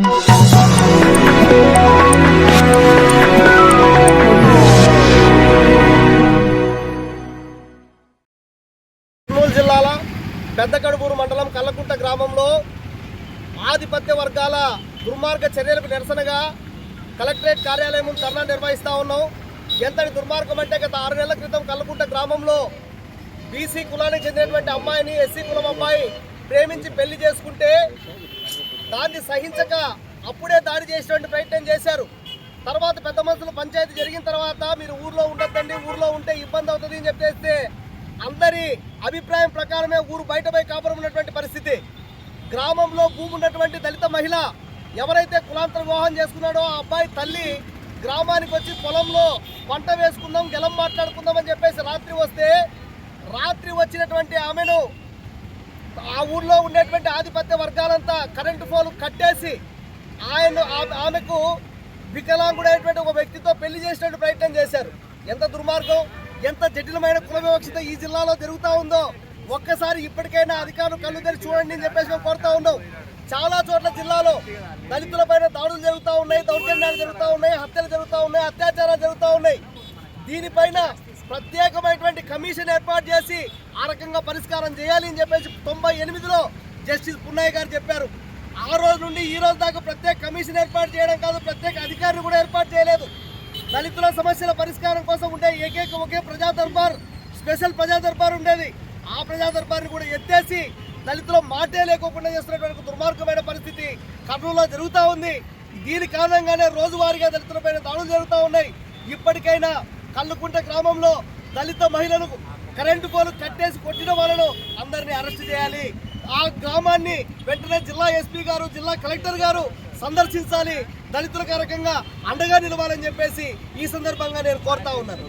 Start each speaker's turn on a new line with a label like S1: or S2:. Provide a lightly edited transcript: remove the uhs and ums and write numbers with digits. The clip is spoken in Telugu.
S1: జిల్లాల పెద్దకడుపూరు మండలం కల్లకుంట గ్రామంలో ఆధిపత్య వర్గాల దుర్మార్గ చర్యలకు నిరసనగా కలెక్టరేట్ కార్యాలయం ముందు ధర్నా నిర్వహిస్తూ ఉన్నాం. ఎంతటి దుర్మార్గం అంటే గత 6 నెలల క్రితం కల్లకుంట గ్రామంలో బీసీ కులానికి చెందినటువంటి అమ్మాయిని ఎస్సీ కులం అమ్మాయి ప్రేమించి పెళ్లి చేసుకుంటే దాన్ని సహించక అప్పుడే దాడి చేసేటువంటి ప్రయత్నం చేశారు. తర్వాత పెద్ద మనుషులు పంచాయతీ జరిగిన తర్వాత మీరు ఊర్లో ఉండొద్దండి, ఊర్లో ఉంటే ఇబ్బంది అవుతుంది అని చెప్పేస్తే అందరి అభిప్రాయం ప్రకారమే ఊరు బయటపై కాపురం ఉన్నటువంటి పరిస్థితి. గ్రామంలో భూమి ఉన్నటువంటి దళిత మహిళ ఎవరైతే కులాంతర వివాహం చేసుకున్నాడో ఆ అబ్బాయి తల్లి గ్రామానికి వచ్చి పొలంలో పంట వేసుకుందాం, గెలం మాట్లాడుకుందాం అని చెప్పేసి రాత్రి వచ్చినటువంటి ఆమెను ఆ ఊర్లో ఉండేటువంటి ఆధిపత్య వర్గాలంతా కరెంటు పోలు కట్టేసి ఆమెకు వికలాంగుడైనటువంటి ఒక వ్యక్తితో పెళ్లి చేసినట్టు ప్రయత్నం చేశారు. ఎంత దుర్మార్గం, ఎంత జటిలమైన కుల వివక్షత ఈ జిల్లాలో జరుగుతూ ఉందో ఒక్కసారి ఇప్పటికైనా అధికారులు కళ్ళు తెరిచి చూడండి అని చెప్పేసి మేము కోరుతా ఉన్నాం. చాలా చోట్ల జిల్లాలో దళితులపైన దాడులు జరుగుతూ ఉన్నాయి, దౌర్జన్యాలు జరుగుతూ ఉన్నాయి, హత్యలు జరుగుతూ ఉన్నాయి, అత్యాచారాలు జరుగుతూ ఉన్నాయి. దీనిపైన ప్రత్యేకమైనటువంటి కమిషన్ ఏర్పాటు చేసి ఆ రకంగా పరిష్కారం చేయాలి అని చెప్పేసి 98లో జస్టిస్ పున్నయ్య గారు చెప్పారు. ఆ రోజు నుండి ఈ రోజు దాకా ప్రత్యేక కమిషన్ ఏర్పాటు చేయడం కాదు, ప్రత్యేక అధికారులు కూడా ఏర్పాటు చేయలేదు. దళితుల సమస్యల పరిష్కారం కోసం ఉండే ఒకే ప్రజా దర్బార్, స్పెషల్ ప్రజా దర్బార్ ఉండేది. ఆ ప్రజా దర్బార్ని కూడా ఎత్తేసి దళితుల మాటే లేకోకుండా చేస్తున్నటువంటి దుర్మార్గమైన పరిస్థితి కర్నూలులో జరుగుతూ ఉంది. దీని కారణంగానే రోజువారీగా దళితులపైన దాడులు జరుగుతూ ఉన్నాయి. ఇప్పటికైనా కల్లకుంట గ్రామంలో దళిత మహిళలకు కరెంటు పోలు కట్టేసి కొట్టిన వాళ్ళను అందరినీ అరెస్ట్ చేయాలి. ఆ గ్రామాన్ని వెంటనే జిల్లా ఎస్పీ గారు, జిల్లా కలెక్టర్ గారు సందర్శించాలి, దళితులకు రకంగా అండగా నిలవాలని చెప్పేసి ఈ సందర్భంగా నేను కోరుతా ఉన్నాను.